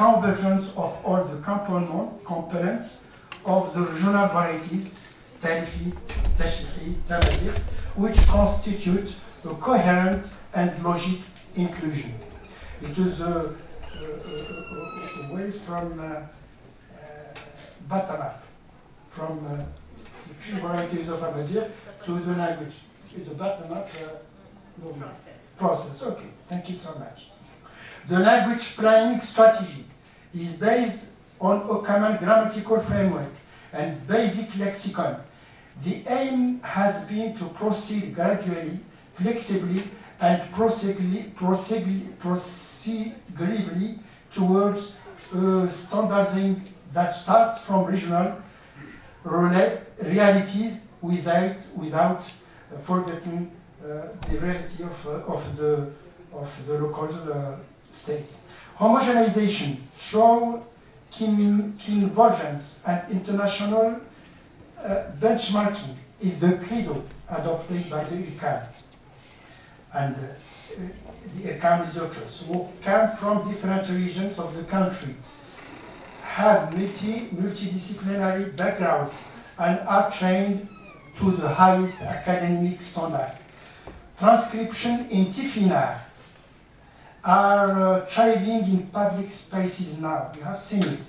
convergence of all the components of the regional varieties, Tarifi, Tashrihi, Tamazigh, which constitute a coherent and logic inclusion. It is away from bottom up, from the three varieties of Amazigh to the language, to the bottom up process. Okay, thank you so much. The language planning strategy is based on a common grammatical framework and basic lexicon. The aim has been to proceed gradually, flexibly, and progressively towards standardizing that starts from regional realities without forgetting the reality of the local states. Homogenization through convergence and international benchmarking is the credo adopted by the IRCAM. And the IRCAM is doctors who come from different regions of the country, have multidisciplinary backgrounds, and are trained to the highest academic standards. Transcription in Tifinagh are thriving in public spaces now. You have seen it.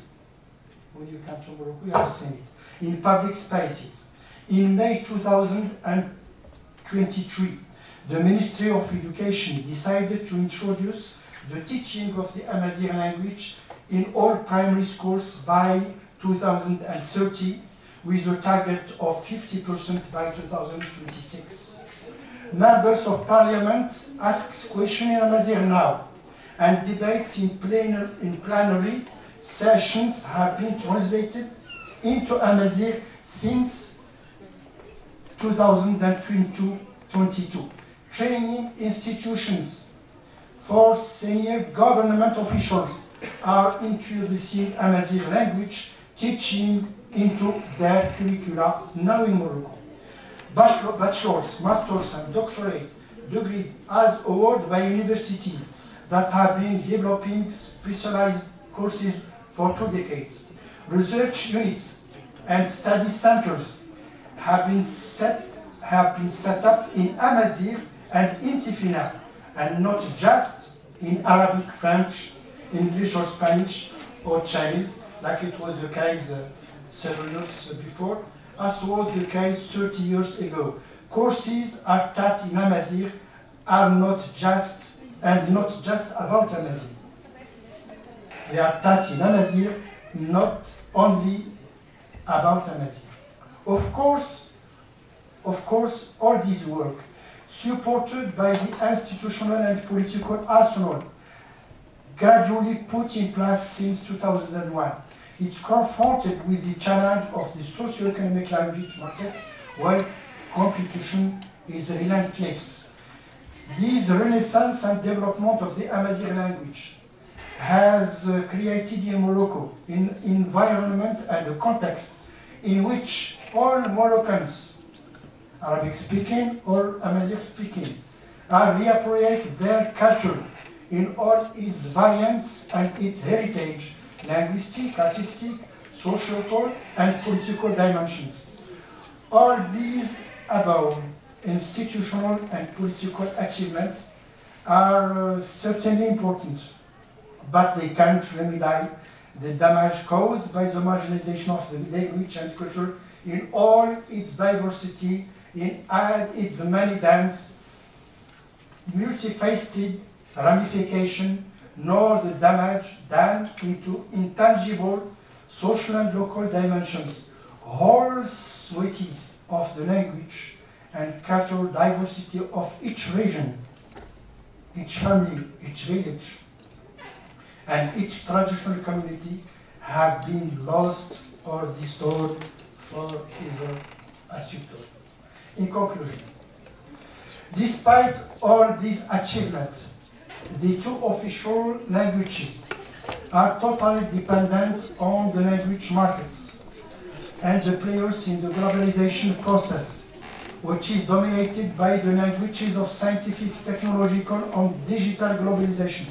When you come to Morocco, you have seen it. In public spaces. In May 2023, the Ministry of Education decided to introduce the teaching of the Amazigh language in all primary schools by 2030, with a target of 50% by 2026. Members of Parliament ask questions in Amazigh now, and debates in plenary sessions have been translated into Amazigh since 2022. Training institutions for senior government officials are introducing Amazigh language teaching into their curricula now in Morocco. Bachelor's, master's, and doctorate degrees as awarded by universities that have been developing specialized courses for 2 decades. Research units and study centers have been set up in Amazigh and in Tifinagh, and not just in Arabic, French, English, or Spanish, or Chinese, like it was the case several years before, as was the case 30 years ago. Courses are taught in Amazigh are not just about Amazigh. They are taught in Amazigh, not only about Amazigh. Of course, all this work, supported by the institutional and political arsenal, gradually put in place since 2001. It's confronted with the challenge of the socio-economic language market, where competition is relentless. This renaissance and development of the Amazigh language has created in Morocco an environment and a context in which all Moroccans, Arabic-speaking or Amazigh-speaking, are reappropriate their culture in all its variants and its heritage, linguistic, artistic, social, and political dimensions. All these above institutional and political achievements are certainly important, but they can't remedy the damage caused by the marginalization of the language and culture in all its diversity, in all its many dense, multifaceted ramification, nor the damage done into intangible social and local dimensions, whole suites of the language and cultural diversity of each region, each family, each village, and each traditional community have been lost or destroyed forever assumed. In conclusion, despite all these achievements, the two official languages are totally dependent on the language markets and the players in the globalization process, which is dominated by the languages of scientific, technological, and digital globalization.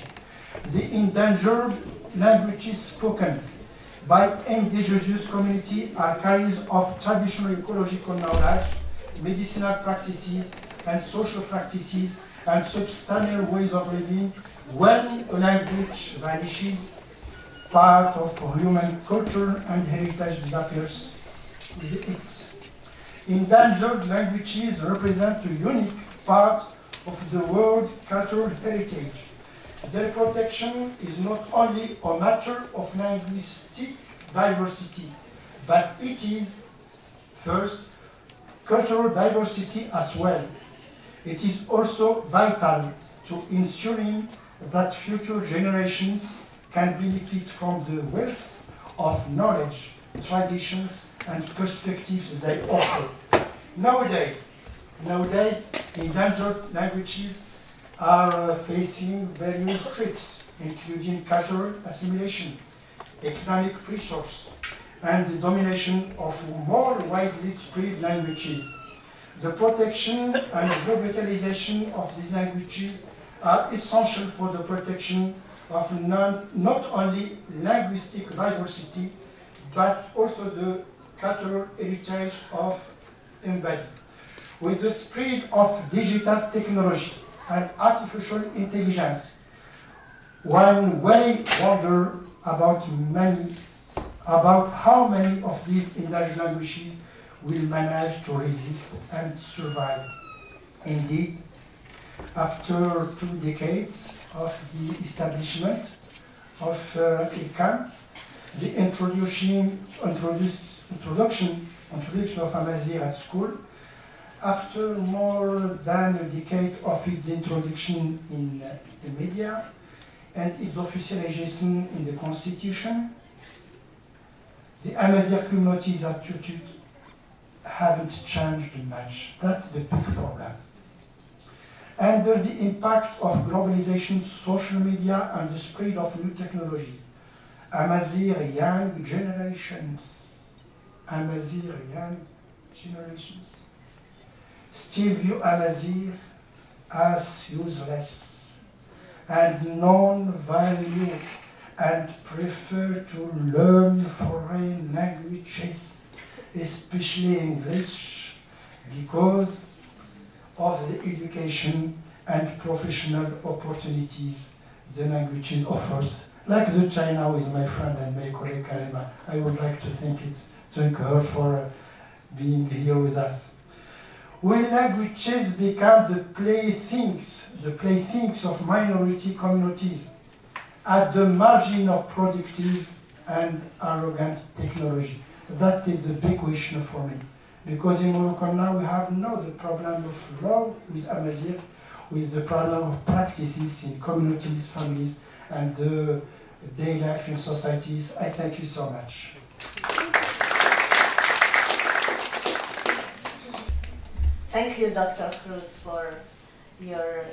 The endangered languages spoken by indigenous community are carriers of traditional ecological knowledge, medicinal practices, and social practices, and substantial ways of living. When a language vanishes, part of human culture and heritage disappears with it. Endangered languages represent a unique part of the world cultural heritage. Their protection is not only a matter of linguistic diversity, but it is, first, cultural diversity as well. It is also vital to ensuring that future generations can benefit from the wealth of knowledge, traditions, and perspectives they offer. Nowadays, endangered languages are facing various threats, including cultural assimilation, economic pressures, and the domination of more widely spread languages. The protection and revitalization of these languages are essential for the protection of not only linguistic diversity, but also the cultural heritage of embodied. With the spread of digital technology and artificial intelligence, one way wonder about how many of these endangered languages will manage to resist and survive. Indeed, after 2 decades of the establishment of ICAM, the introduction of Amazigh at school, after more than a decade of its introduction in the media and its officialization in the Constitution, the Amazigh community's attitude haven't changed much. That's the big problem. Under the impact of globalization, social media, and the spread of new technologies, Amazigh young generations still view Amazigh as useless and non-value and prefer to learn foreign languages, especially English, because of the education and professional opportunities the languages offers. Like the China with my friend and my colleague Karima, I would like to thank her for being here with us. When languages become the playthings of minority communities at the margin of productive and arrogant technology, that is the big question for me. Because in Morocco now we have not the problem of law with Amazigh, with the problem of practices in communities, families, and the daily life in societies. I thank you so much. Thank you, Dr. Khrouz, for your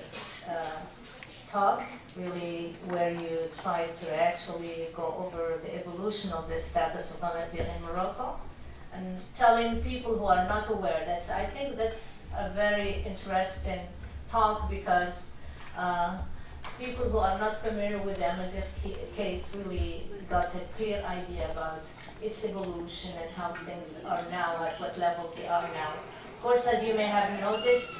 talk, really, where you try to actually go over the evolution of the status of Amazigh in Morocco, and telling people who are not aware. I think that's a very interesting talk, because people who are not familiar with the Amazigh case really got a clear idea about its evolution and how things are now, at what level they are now. Of course, as you may have noticed,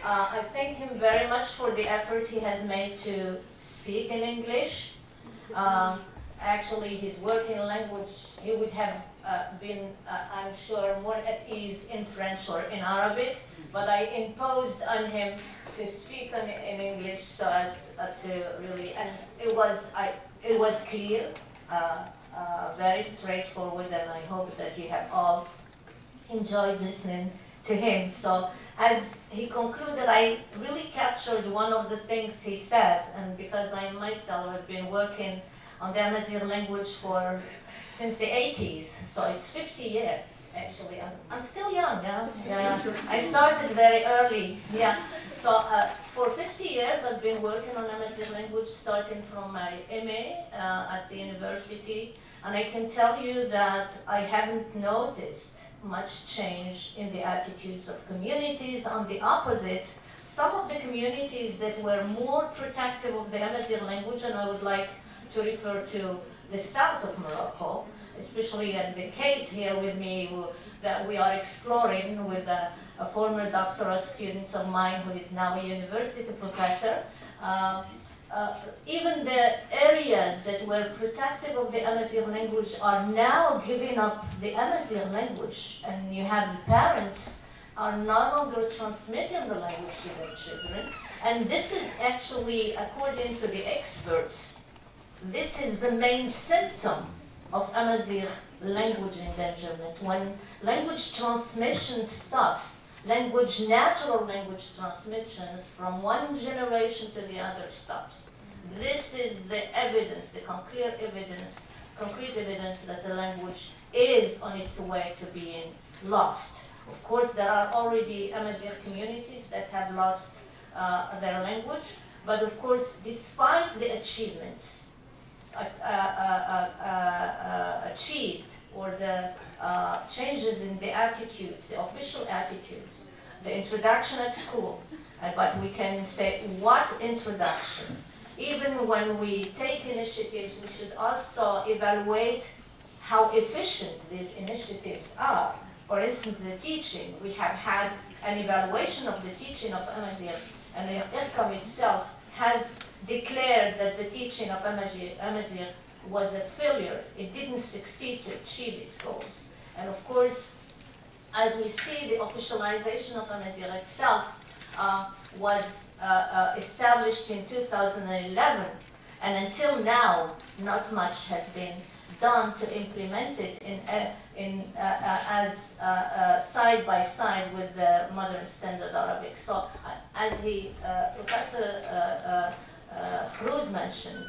I thank him very much for the effort he has made to speak in English. Actually, his working language, he would have been, I'm sure, more at ease in French or in Arabic, but I imposed on him to speak in English so as to really, and it was clear, very straightforward, and I hope that you have all enjoyed listening to him. So as he concluded, I really captured one of the things he said, and because I myself have been working on the Amazigh language since the 80s, so it's 50 years actually. I'm still young, yeah. I started very early, yeah. So for 50 years I've been working on Amazigh language, starting from my MA at the university, and I can tell you that I haven't noticed much change in the attitudes of communities. On the opposite, some of the communities that were more protective of the Amazigh language, and I would like to refer to the south of Morocco, especially in the case here with me that we are exploring with a former doctoral student of mine who is now a university professor. Even the areas that were protective of the Amazigh language are now giving up the Amazigh language, and you have parents are no longer transmitting the language to their children. And this is actually, according to the experts, this is the main symptom of Amazigh language endangerment. When language transmission stops, natural language transmissions from one generation to the other stops. This is the evidence, the concrete evidence that the language is on its way to being lost. Of course, there are already Amazigh communities that have lost their language, but of course, despite the achievements achieved, or the changes in the attitudes, the official attitudes, the introduction at school, but we can say, what introduction? Even when we take initiatives, we should also evaluate how efficient these initiatives are. For instance, the teaching, we have had an evaluation of the teaching of Amazigh, and the IRCAM itself has declared that the teaching of Amazigh was a failure. It didn't succeed to achieve its goals. And of course, as we see, the officialization of Amazigh itself was established in 2011, and until now, not much has been done to implement it side by side with the modern standard Arabic. So, as Professor Khrouz mentioned,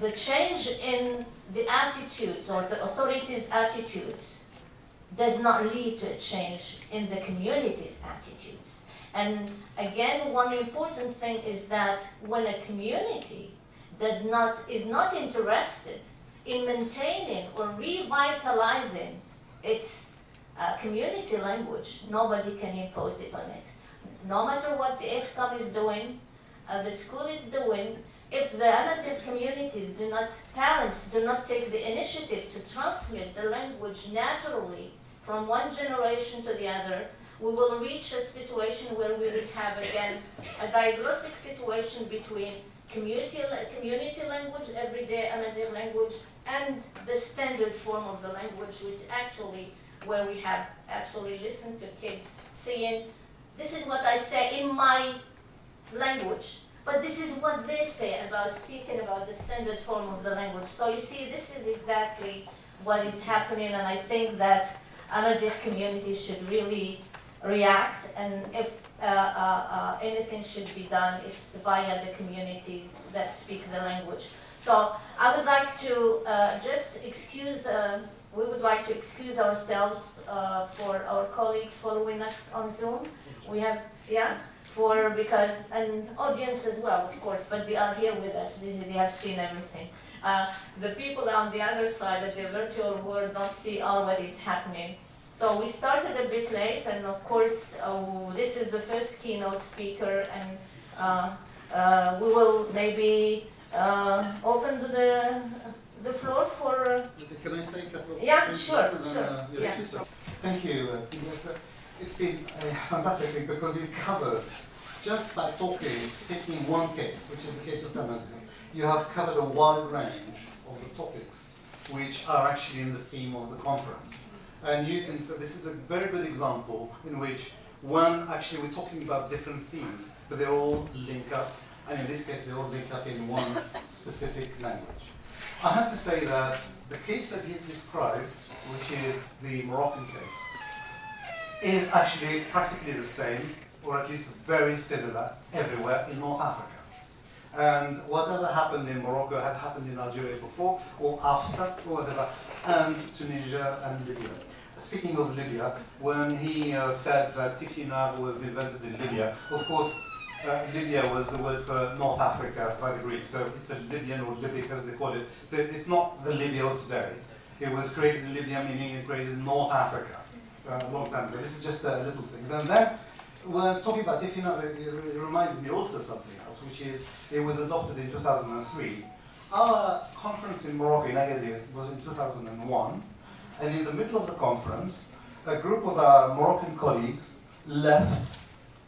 the change in the attitudes or the authorities' attitudes does not lead to a change in the community's attitudes. And again, one important thing is that when a community is not interested in maintaining or revitalizing its community language, nobody can impose it on it. No matter what the IRCAM is doing, the school is doing, if the Amazigh communities parents do not take the initiative to transmit the language naturally from one generation to the other, we will reach a situation where we will have again a diagnostic situation between community language, everyday Amazigh language, and the standard form of the language, which actually, where we have actually listened to kids saying, this is what I say in my language, but this is what they say about speaking about the standard form of the language. So you see, this is exactly what is happening, and I think that Amazigh communities should really react, and if anything should be done, it's via the communities that speak the language. So I would like to just excuse, we would like to excuse ourselves for our colleagues following us on Zoom. We have, because an audience as well, of course, but they are here with us. They have seen everything. The people on the other side of the virtual world don't see all what is happening. So we started a bit late, and of course, this is the first keynote speaker, and we will maybe open the floor for... Can I say a couple of things? Sure. Thank you. It's been fantastic week because you covered, just by taking one case, which is the case of Amazigh, you have covered a wide range of the topics which are actually in the theme of the conference. And you can say this is a very good example in which actually we're talking about different themes, but they're all linked up, and in this case they're all linked up in one specific language. I have to say that the case that he's described, which is the Moroccan case, is actually practically the same, or at least very similar, everywhere in North Africa. And whatever happened in Morocco had happened in Algeria before, or after, or whatever, and Tunisia and Libya. Speaking of Libya, when he said that Tifina was invented in Libya, of course, Libya was the word for North Africa by the Greeks, so it's a Libyan or Libyc as they call it. So it's not the Libya of today. It was created in Libya, meaning it created North Africa a long time ago. This is just little things. And then, when talking about Tifina, it reminded me also something else, which is it was adopted in 2003 Our conference in Morocco, in Agadir, was in 2001, and in the middle of the conference, a group of our Moroccan colleagues left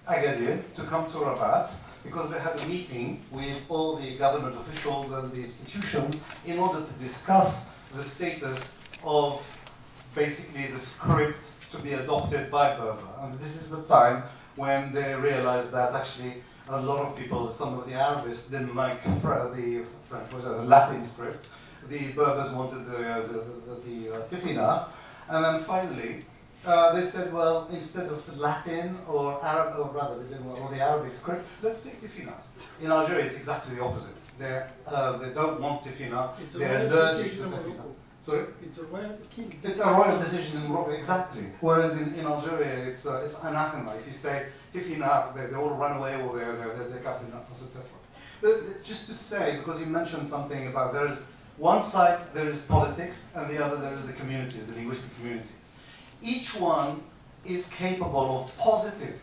Agadir to come to Rabat because they had a meeting with all the government officials and the institutions in order to discuss the status of basically the script to be adopted by Berber. And this is the time when they realized that actually a lot of people, some of the Arabists, didn't like the French, the Latin script. The Berbers wanted the Tifina. And then finally, they said, well, instead of the Latin or Arab, or rather, or the Arabic script, let's take Tifina. In Algeria, it's exactly the opposite. They don't want Tifina. They're allergic to Tifina. Sorry? It's a royal decision in Morocco, exactly. Whereas in Algeria, it's anathema. If you say Tifina, they all run away or they're captain, etc. Just to say, because you mentioned something about there is one side there is politics, and the other there is the communities, the linguistic communities. Each one is capable of positive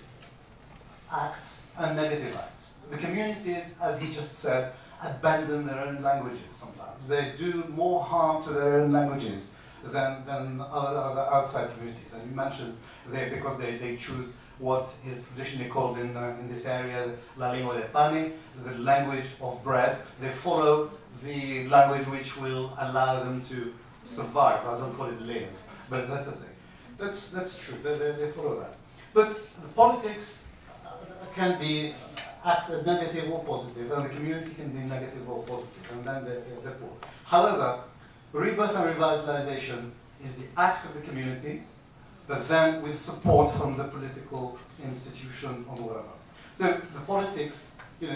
acts and negative acts. The communities, as he just said, abandon their own languages sometimes. They do more harm to their own languages than other outside communities. And you mentioned because they choose what is traditionally called in this area la lingua del pane, the language of bread. They follow the language which will allow them to survive. I don't call it live, but that's the thing. That's true. They follow that. But the politics can be negative or positive, and the community can be negative or positive, and then they're poor. However, rebirth and revitalization is the act of the community, but then with support from the political institution or whatever. So the politics, you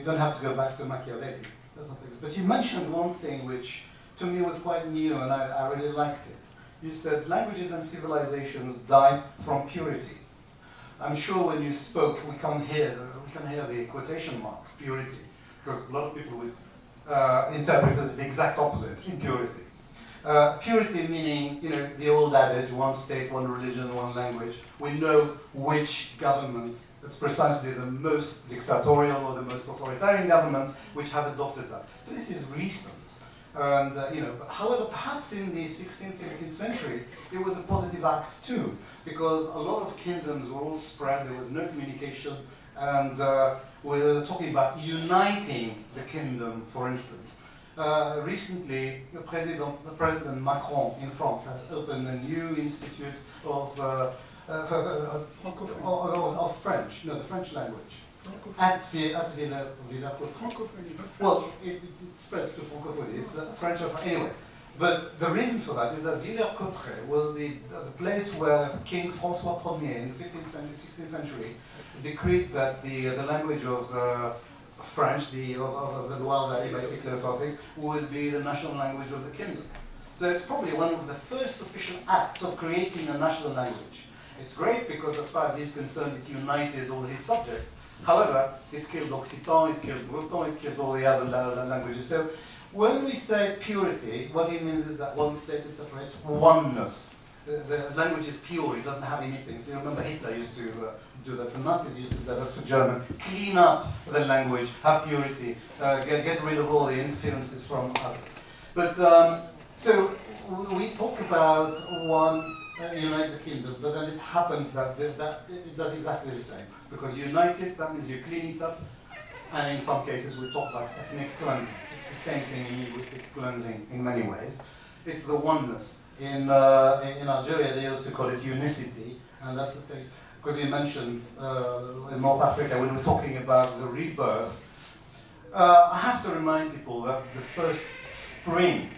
don't have to go back to Machiavelli, that's not things. But you mentioned one thing which to me was quite new, and I really liked it. You said languages and civilizations die from purity. I'm sure when you spoke, we can hear the quotation marks, purity, because a lot of people would interpret it as the exact opposite, impurity. Purity meaning, the old adage, one state, one religion, one language. We know which government, that's precisely the most dictatorial or the most authoritarian governments which have adopted that. But this is recent. And, however, perhaps in the 16th, 17th century, it was a positive act too, because a lot of kingdoms were all spread, there was no communication, and we were talking about uniting the kingdom, for instance. Recently, President Macron in France has opened a new institute of French, the French language. At Villers-Cotterêts. Well, it spreads to francophonie. It's the French of anyway. But the reason for that is that Villers-Cotterêts was the place where King François Ier in the 15th and 16th century decreed that the language of French, of the Loire Valley, basically of things, would be the national language of the kingdom. So it's probably one of the first official acts of creating a national language. It's great because as far as he's concerned, it united all his subjects. However, it killed Occitan, it killed Breton, it killed all the other languages. So when we say purity, what it means is that one state it separates oneness. The language is pure, it doesn't have anything. So you remember Hitler used to do that, the Nazis used to do that for German. Clean up the language, have purity, get rid of all the interferences from others. But, so we talk about one, unite the kingdom, but then it happens that it does exactly the same. Because unite it, that means you clean it up, and in some cases we talk about ethnic cleansing. It's the same thing in linguistic cleansing in many ways. It's the oneness. In Algeria they used to call it unicity, and that's the thing. Because you mentioned in North Africa, when we're talking about the rebirth, I have to remind people that the first spring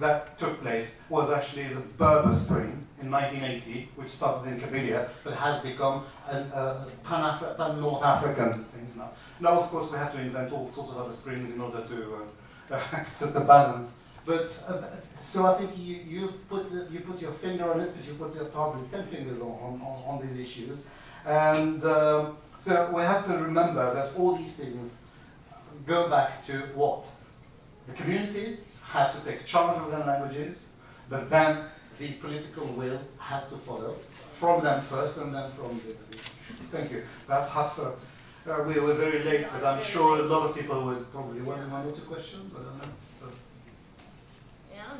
that took place was actually the Berber Spring in 1980, which started in Kabylia, but has become a pan-North African things now. Now, of course, we have to invent all sorts of other springs in order to set the balance. But so I think you put your finger on it, but you put probably 10 fingers on these issues, and so we have to remember that all these things go back to what the communities have to take charge of their languages, but then the political will has to follow from them first, and then from the institutions. Thank you. Perhaps we were very late, but I'm sure a lot of people would probably want one or two questions. I don't know. So.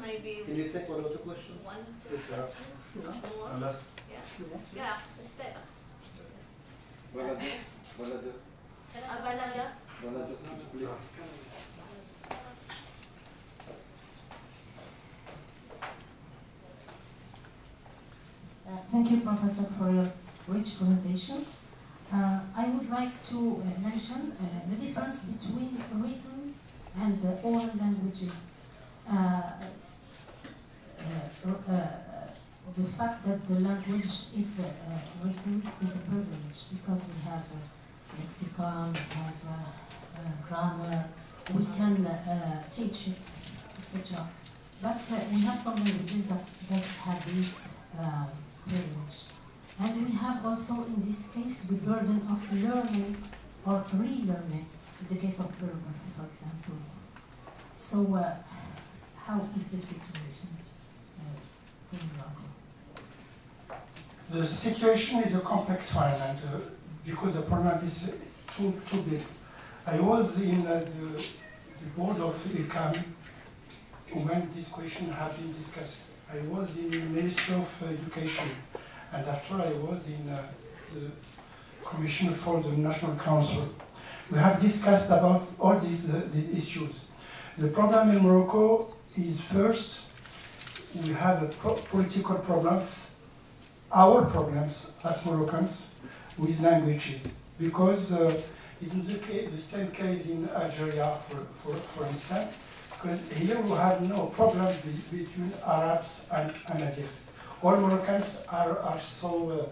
maybe. Can you take one or two questions? One, If, more. unless. Yeah. Yeah. Step. Thank you, Professor, for your rich presentation. I would like to mention the difference between written and oral languages. The fact that the language is written is a privilege because we have a lexicon, we have grammar, we can teach it, etc. But we have some languages that doesn't have this privilege. And we have also, in this case, the burden of learning or relearning, in the case of Berber, for example. So, how is the situation for Morocco? The situation is a complex one, and because the problem is too big. I was in the board of ILCAM when this question had been discussed. I was in the Ministry of Education, and after I was in the Commission for the National Council. We have discussed about all these issues. The problem in Morocco is first, we have political problems, our problems as Moroccans with languages, because it's the same case in Algeria, for instance, because here we have no problem between Arabs and Amazighs. All Moroccans are so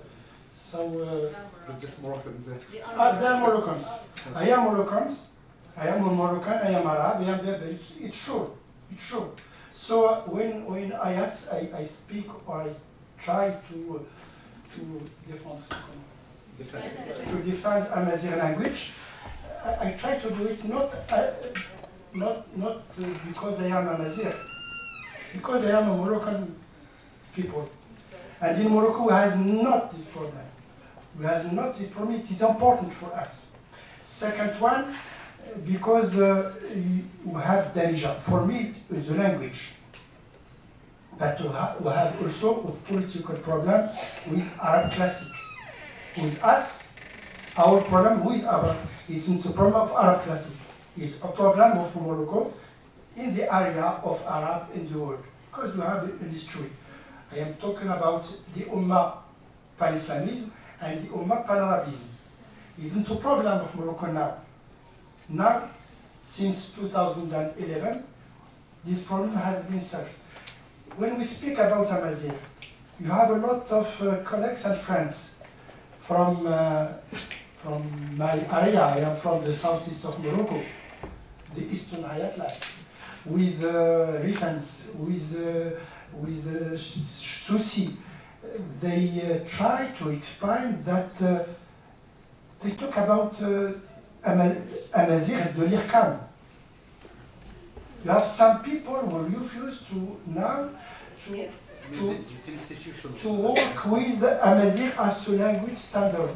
just Moroccans. they are Moroccans. I am Moroccans. I am a Moroccan. I am Arab. I am Berber. It's true. It's true. So when I speak or I try to defend Amazigh language, I try to do it not because I am Amazigh, because I am a Moroccan people. And in Morocco, we has not this problem. We has not this problem. It is important for us. Second one, because we have Darija. For me, it's a language. But we have also a political problem with Arab Classic. With us, our problem with Arab, it's not a problem of Arab Classic. It's a problem of Morocco in the area of Arab in the world. Because we have a history. I am talking about the Ummah pan-Islamism and the Ummah pan-Arabism. It's not a problem of Morocco now. Now, since 2011, this problem has been solved. When we speak about Amazigh, you have a lot of colleagues and friends from my area. I am from the southeast of Morocco, the eastern Hayatla, with Rifans, with Susi. They try to explain that they talk about Amazigh de l'Irkam. You have some people who refuse to now to work with Amazigh as a language standard.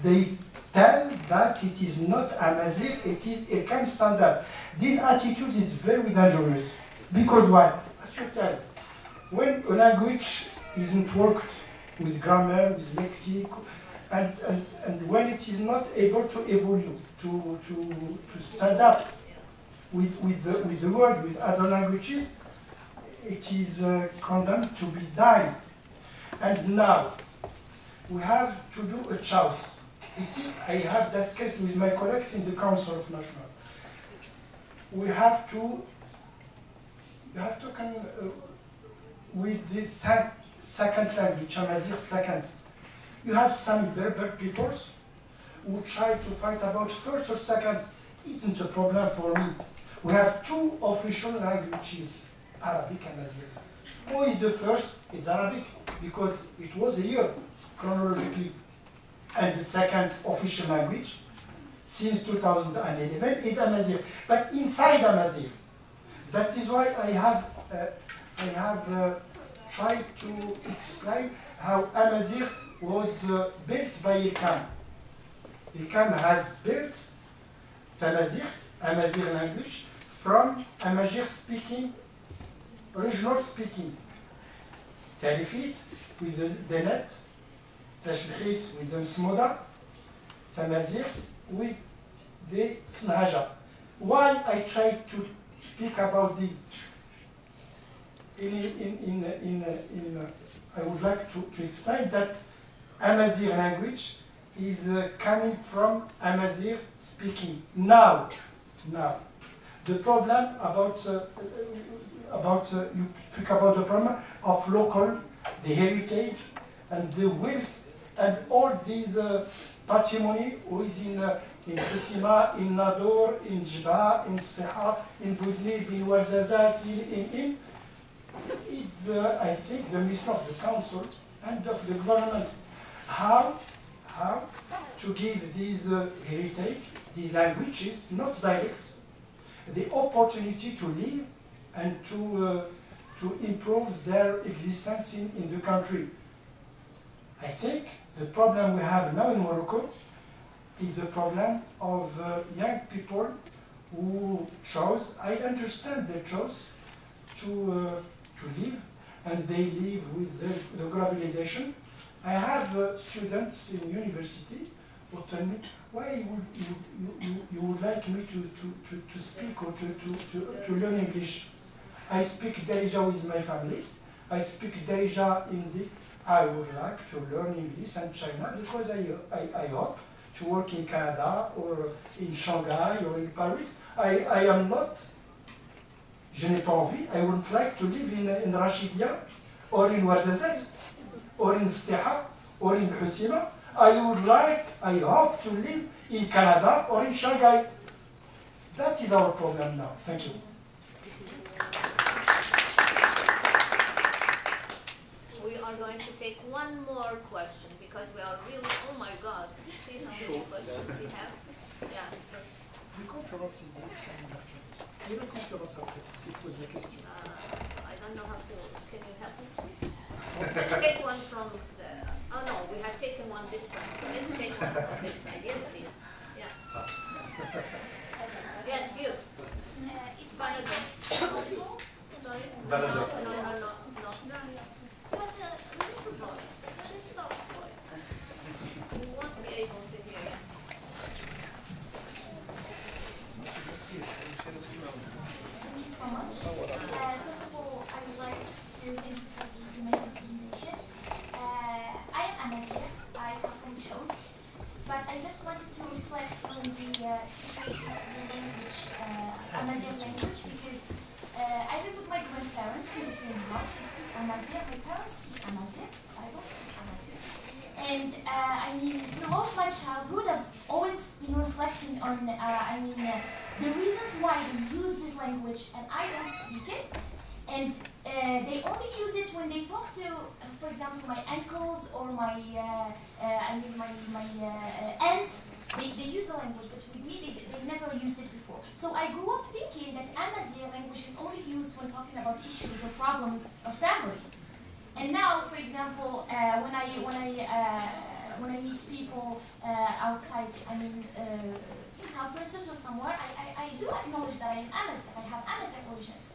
They tell that it is not Amazigh, it is Irkam standard. This attitude is very dangerous. Because why? As you tell, when a language isn't worked with grammar, with lexic, and when it is not able to evolve, to stand up with the world, with other languages, it is condemned to be died. And now, we have to do a choice. I have discussed with my colleagues in the Council of National. We have to come with this second language, Amazigh second. You have some Berber peoples who try to fight about first or second. It's not a problem for me. We have two official languages, Arabic and Amazigh. Who is the first? It's Arabic, because it was a year, chronologically. And the second official language, since 2011, is Amazigh. But inside Amazigh, that is why I have tried to explain how Amazigh was built by ILCAM. ILCAM has built Amazigh language from Amazigh speaking regional speaking. تعريفيت with the net, تشلحيت with the مسمودة, تمازيغت with the صنهاجة. Why I try to speak about the I would like to explain that Amazigh language is coming from Amazigh speaking. Now, the problem about you speak about the problem of local, the heritage, and the wealth, and all these patrimony who is in Qusima, in Nador, in Jba, in Sfiha, in Boudnib, in Ouarzazate, in it's, I think, the mission of the council and of the government. How to give these heritage, these languages, not dialects, the opportunity to live and to improve their existence in the country. I think the problem we have now in Morocco is the problem of young people who chose, I understand they chose to live, and they live with the globalization. I have students in university who tell me, why you would like me to speak or to learn English? I speak Darija with my family. I speak Darija in the, I would like to learn English and China because I hope to work in Canada or in Shanghai or in Paris. I am not, je n'ai pas envie, I wouldn't like to live in Rashidia or in Ouarzazate or in Stiha or in Husima. I hope to live in Canada or in Shanghai. That is our problem now. Thank you. We are going to take one more question because we are really, oh my God, see how many questions we have? Yeah. The conference is coming after it. The conference after it was the question. I don't know how to, can you help me please? Let's take one from the, oh no, we have taken one this one, so let's take one from this side. Yes, please. Yeah. Yes, you. It's funny, sorry? No. But a little voice, a very soft voice. We won't be able to hear it. Thank you so much. First of all, I would like to thank you for this amazing presentation. I am Amazigh. I come from Khrouz, but I just wanted to reflect on the situation of the language, Amazigh language, because I live with my grandparents in the same house. They speak Amazigh. My parents speak Amazigh. I don't speak Amazigh. And I mean, throughout my childhood, I've always been reflecting on, the reasons why they use this language and I don't speak it. And they only use it when they talk to, for example, my uncles or my aunts. They use the language, but with me, they never used it before. So I grew up thinking that Amazigh language is only used when talking about issues or problems of family. And now, for example, when I meet people outside, in conferences or somewhere, I do acknowledge that I am Amazigh. I have Amazigh origins.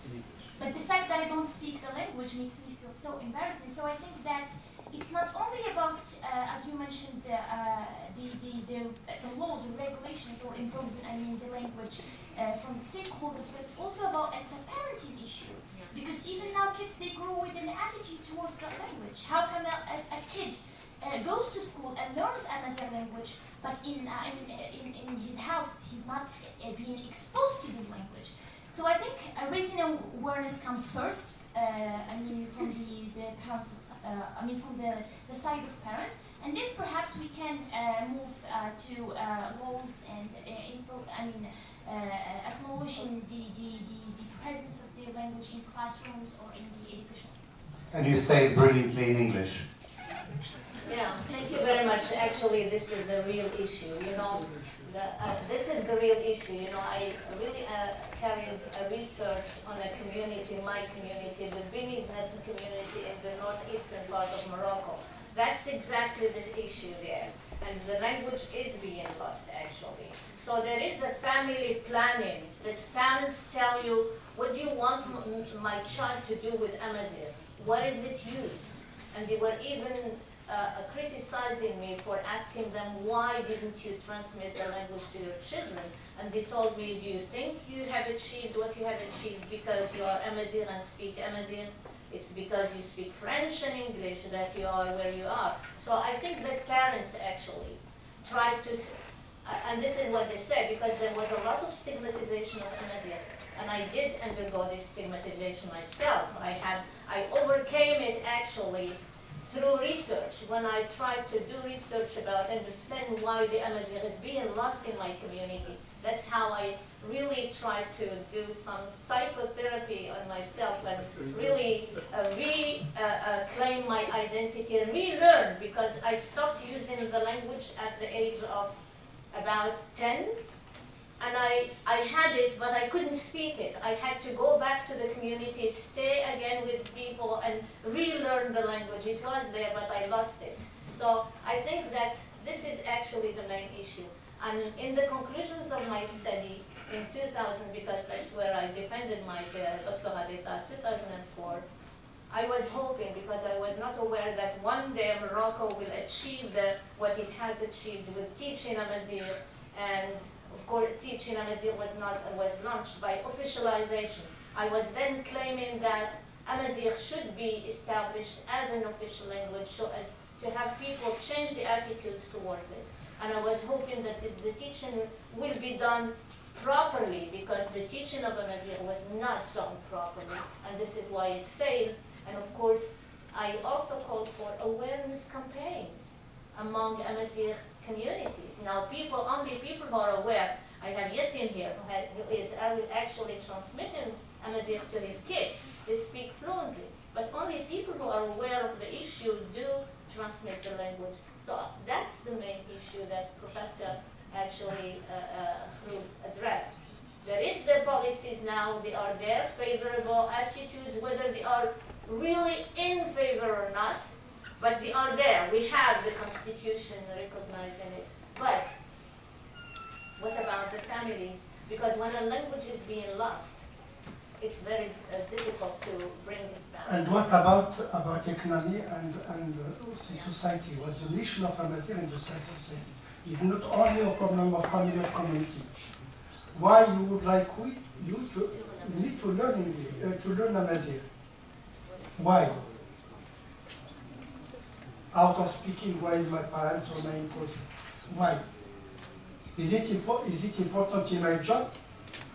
But the fact that I don't speak the language makes me feel so embarrassing. So I think that it's not only about, as you mentioned, the laws or regulations or imposing, the language from the stakeholders, but it's also about, it's a parenting issue. Because even now kids, they grow with an attitude towards that language. How come a kid goes to school and learns Amazigh language, but in his house, he's not being exposed to this language? So I think raising awareness comes first. From the parents, from the side of parents, and then perhaps we can move to laws and acknowledging the presence of the language in classrooms or in the educational system. And you say it brilliantly in English. Yeah, thank you very much. Actually, this is a real issue. This is the real issue. I really carried a research on a community, my community, the Beninese community in the northeastern part of Morocco. That's exactly the issue there. And the language is being lost, actually. So there is a family planning that parents tell you, what do you want my child to do with Amazigh? What is it used? And they were even criticizing me for asking them, why didn't you transmit the language to your children? And they told me, do you think you have achieved what you have achieved because you are Amazigh and speak Amazigh? It's because you speak French and English that you are where you are. So I think that parents actually tried to, and this is what they said, because there was a lot of stigmatization of Amazigh. And I did undergo this stigmatization myself. I overcame it actually through research. When I tried to do research about understanding why the Amazigh is being lost in my community, that's how I really tried to do some psychotherapy on myself and really reclaim my identity and relearn, because I stopped using the language at the age of about 10. And I had it, but I couldn't speak it. I had to go back to the community, stay again with people, and relearn the language. It was there, but I lost it. So I think that this is actually the main issue. And in the conclusions of my study in 2000, because that's where I defended my doctorat d'etat, 2004, I was hoping, because I was not aware that one day Morocco will achieve what it has achieved with teaching Amazigh, and of course, teaching Amazigh was launched by officialization. I was then claiming that Amazigh should be established as an official language so as to have people change the attitudes towards it. And I was hoping that the teaching will be done properly, because the teaching of Amazigh was not done properly, and this is why it failed. And of course, I also called for awareness campaigns among Amazigh communities. Now, only people who are aware. I have Yassin here, who is actually transmitting Amazigh to his kids. They speak fluently, but only people who are aware of the issue do transmit the language. So that's the main issue that Professor actually Khrouz addressed. There is the policies now, they are there, favorable attitudes, whether they are really in favor or not, but they are there. We have the Constitution recognizing it. But what about the families? Because when a language is being lost, it's very difficult to bring it back. And what about economy and society? What's the mission of Amazigh in the society? It's not only a problem of family or community. Why you would like you need to learn English, to learn Amazigh? Why? Out of speaking while my parents or my uncles. Why? Is it important in my job?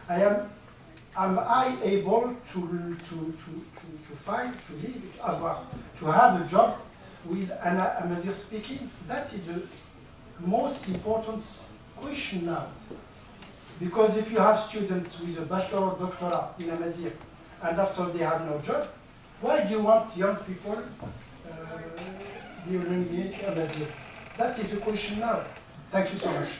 Am I able to have a job with an Amazigh speaking? That is the most important question now. Because if you have students with a bachelor or doctorate in Amazigh and after they have no job, why do you want young people learning Amazigh? That is the question now. Thank you so much.